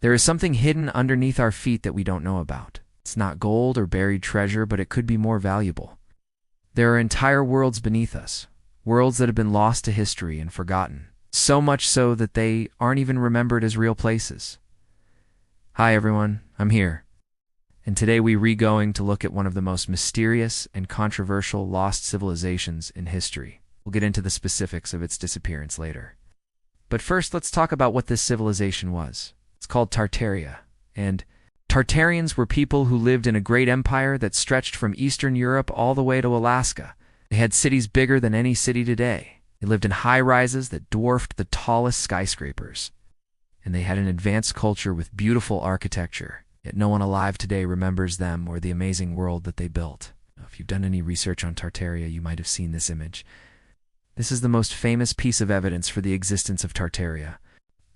There is something hidden underneath our feet that we don't know about. It's not gold or buried treasure, but it could be more valuable. There are entire worlds beneath us, worlds that have been lost to history and forgotten, so much so that they aren't even remembered as real places. Hi everyone, I'm here. And today we're going to look at one of the most mysterious and controversial lost civilizations in history. We'll get into the specifics of its disappearance later. But first, let's talk about what this civilization was. It's called Tartaria, and Tartarians were people who lived in a great empire that stretched from Eastern Europe all the way to Alaska. They had cities bigger than any city today. They lived in high-rises that dwarfed the tallest skyscrapers. And they had an advanced culture with beautiful architecture, yet no one alive today remembers them or the amazing world that they built. If you've done any research on Tartaria, you might have seen this image. This is the most famous piece of evidence for the existence of Tartaria.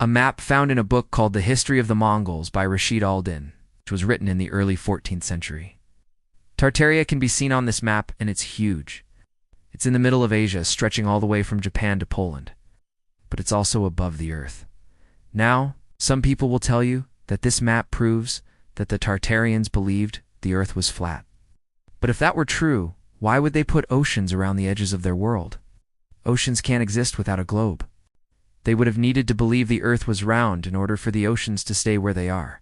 A map found in a book called The History of the Mongols by Rashid al-Din, which was written in the early 14th century. Tartaria can be seen on this map, and it's huge. It's in the middle of Asia, stretching all the way from Japan to Poland. But it's also above the earth. Now, some people will tell you that this map proves that the Tartarians believed the earth was flat. But if that were true, why would they put oceans around the edges of their world? Oceans can't exist without a globe. They would have needed to believe the earth was round in order for the oceans to stay where they are.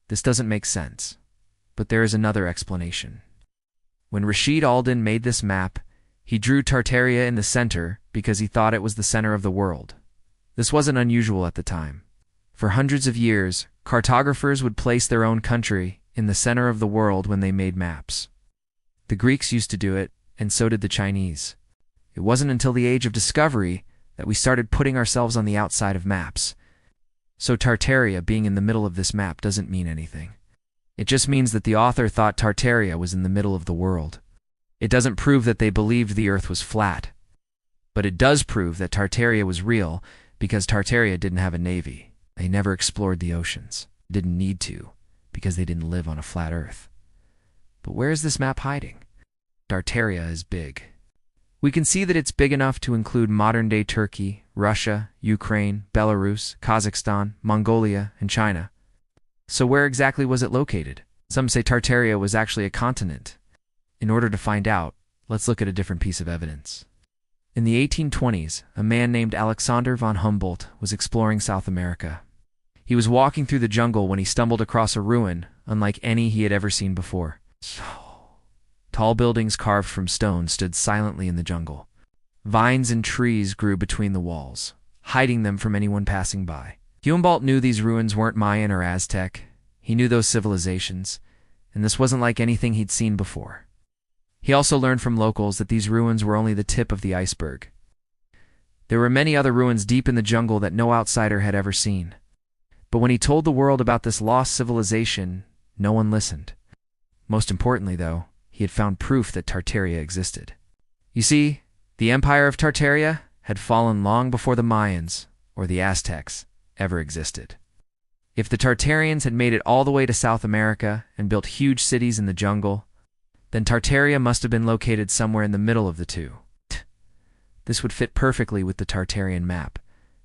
This doesn't make sense, but there is another explanation. When Rashid al-Din made this map, he drew Tartaria in the center because he thought it was the center of the world. This wasn't unusual at the time. For hundreds of years, cartographers would place their own country in the center of the world when they made maps. The Greeks used to do it, and so did the Chinese. It wasn't until the age of discovery that we started putting ourselves on the outside of maps. So Tartaria being in the middle of this map doesn't mean anything. It just means that the author thought Tartaria was in the middle of the world. It doesn't prove that they believed the earth was flat. But it does prove that Tartaria was real because Tartaria didn't have a navy. They never explored the oceans. Didn't need to, because they didn't live on a flat earth. But where is this map hiding? Tartaria is big. We can see that it's big enough to include modern-day Turkey, Russia, Ukraine, Belarus, Kazakhstan, Mongolia, and China. So where exactly was it located? Some say Tartaria was actually a continent. In order to find out, let's look at a different piece of evidence. In the 1820s, a man named Alexander von Humboldt was exploring South America. He was walking through the jungle when he stumbled across a ruin unlike any he had ever seen before. Tall buildings carved from stone stood silently in the jungle. Vines and trees grew between the walls, hiding them from anyone passing by. Humboldt knew these ruins weren't Mayan or Aztec. He knew those civilizations, and this wasn't like anything he'd seen before. He also learned from locals that these ruins were only the tip of the iceberg. There were many other ruins deep in the jungle that no outsider had ever seen. But when he told the world about this lost civilization, no one listened. Most importantly, though, he had found proof that Tartaria existed. You see, the empire of Tartaria had fallen long before the Mayans, or the Aztecs, ever existed. If the Tartarians had made it all the way to South America and built huge cities in the jungle, then Tartaria must have been located somewhere in the middle of the two. This would fit perfectly with the Tartarian map,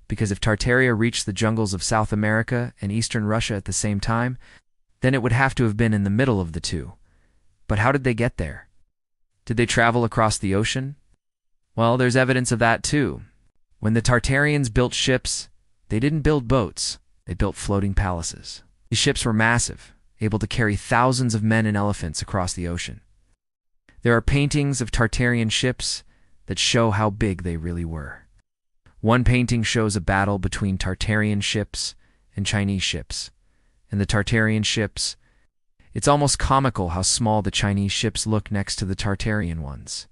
because if Tartaria reached the jungles of South America and eastern Russia at the same time, then it would have to have been in the middle of the two. But how did they get there? Did they travel across the ocean? Well, there's evidence of that too. When the Tartarians built ships, they didn't build boats, they built floating palaces. These ships were massive, able to carry thousands of men and elephants across the ocean. There are paintings of Tartarian ships that show how big they really were. One painting shows a battle between Tartarian ships and Chinese ships, and the Tartarian ships, it's almost comical how small the Chinese ships look next to the Tartarian ones.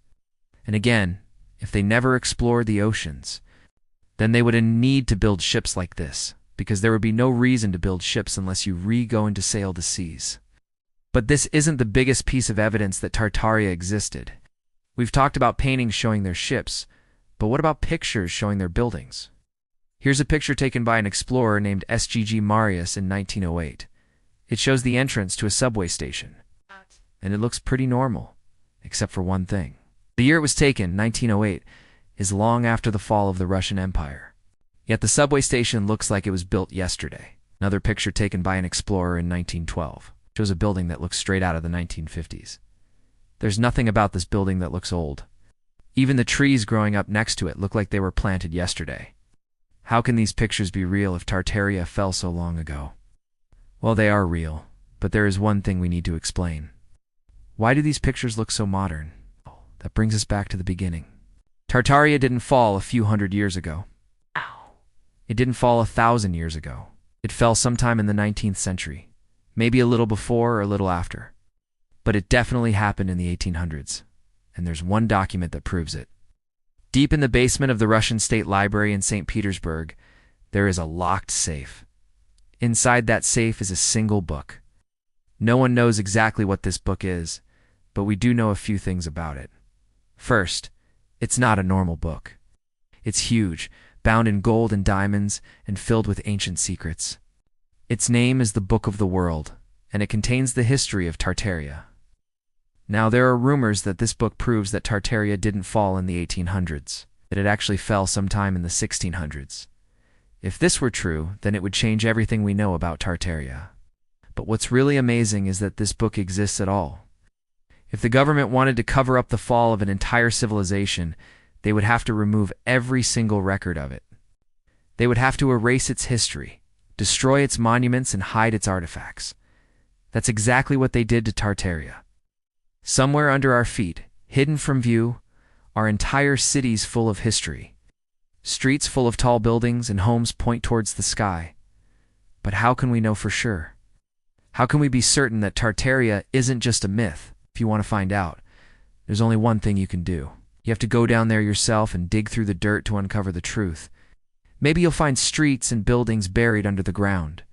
And again, if they never explored the oceans, then they would need to build ships like this, because there would be no reason to build ships unless you going to sail the seas. But this isn't the biggest piece of evidence that Tartaria existed. We've talked about paintings showing their ships, but what about pictures showing their buildings? Here's a picture taken by an explorer named S.G.G. Marius in 1908. It shows the entrance to a subway station, and it looks pretty normal, except for one thing. The year it was taken, 1908, is long after the fall of the Russian Empire. Yet the subway station looks like it was built yesterday. Another picture taken by an explorer in 1912 shows a building that looks straight out of the 1950s. There's nothing about this building that looks old. Even the trees growing up next to it look like they were planted yesterday. How can these pictures be real if Tartaria fell so long ago? Well, they are real, but there is one thing we need to explain. Why do these pictures look so modern? That brings us back to the beginning. Tartaria didn't fall a few hundred years ago. It didn't fall 1,000 years ago. It fell sometime in the 19th century, maybe a little before or a little after. But it definitely happened in the 1800s, and there's one document that proves it. Deep in the basement of the Russian State Library in St. Petersburg, there is a locked safe. Inside that safe is a single book. No one knows exactly what this book is, but we do know a few things about it. First, it's not a normal book. It's huge, bound in gold and diamonds, and filled with ancient secrets. Its name is the Book of the World, and it contains the history of Tartaria. Now, there are rumors that this book proves that Tartaria didn't fall in the 1800s, that it actually fell sometime in the 1600s. If this were true, then it would change everything we know about Tartaria. But what's really amazing is that this book exists at all. If the government wanted to cover up the fall of an entire civilization, they would have to remove every single record of it. They would have to erase its history, destroy its monuments, and hide its artifacts. That's exactly what they did to Tartaria. Somewhere under our feet, hidden from view, are entire cities full of history. Streets full of tall buildings and homes point towards the sky. But how can we know for sure? How can we be certain that Tartaria isn't just a myth? If you want to find out, there's only one thing you can do. You have to go down there yourself and dig through the dirt to uncover the truth. Maybe you'll find streets and buildings buried under the ground.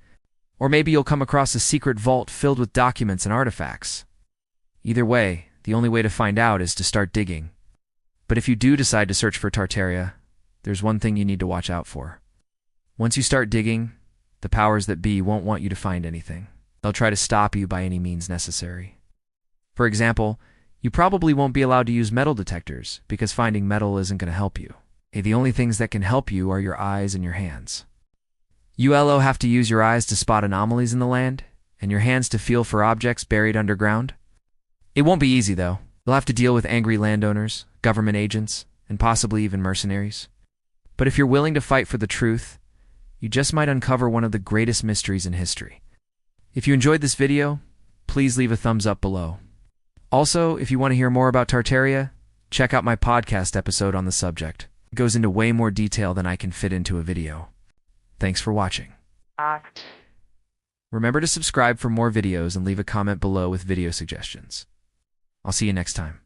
Or maybe you'll come across a secret vault filled with documents and artifacts. Either way, the only way to find out is to start digging. But if you do decide to search for Tartaria, there's one thing you need to watch out for. Once you start digging, the powers that be won't want you to find anything. They'll try to stop you by any means necessary. For example, you probably won't be allowed to use metal detectors because finding metal isn't going to help you. The only things that can help you are your eyes and your hands. You'll have to use your eyes to spot anomalies in the land, and your hands to feel for objects buried underground. It won't be easy, though. You'll have to deal with angry landowners, government agents, and possibly even mercenaries. But if you're willing to fight for the truth, you just might uncover one of the greatest mysteries in history. If you enjoyed this video, please leave a thumbs up below. Also, if you want to hear more about Tartaria, check out my podcast episode on the subject. It goes into way more detail than I can fit into a video. Thanks for watching. Remember to subscribe for more videos and leave a comment below with video suggestions. I'll see you next time.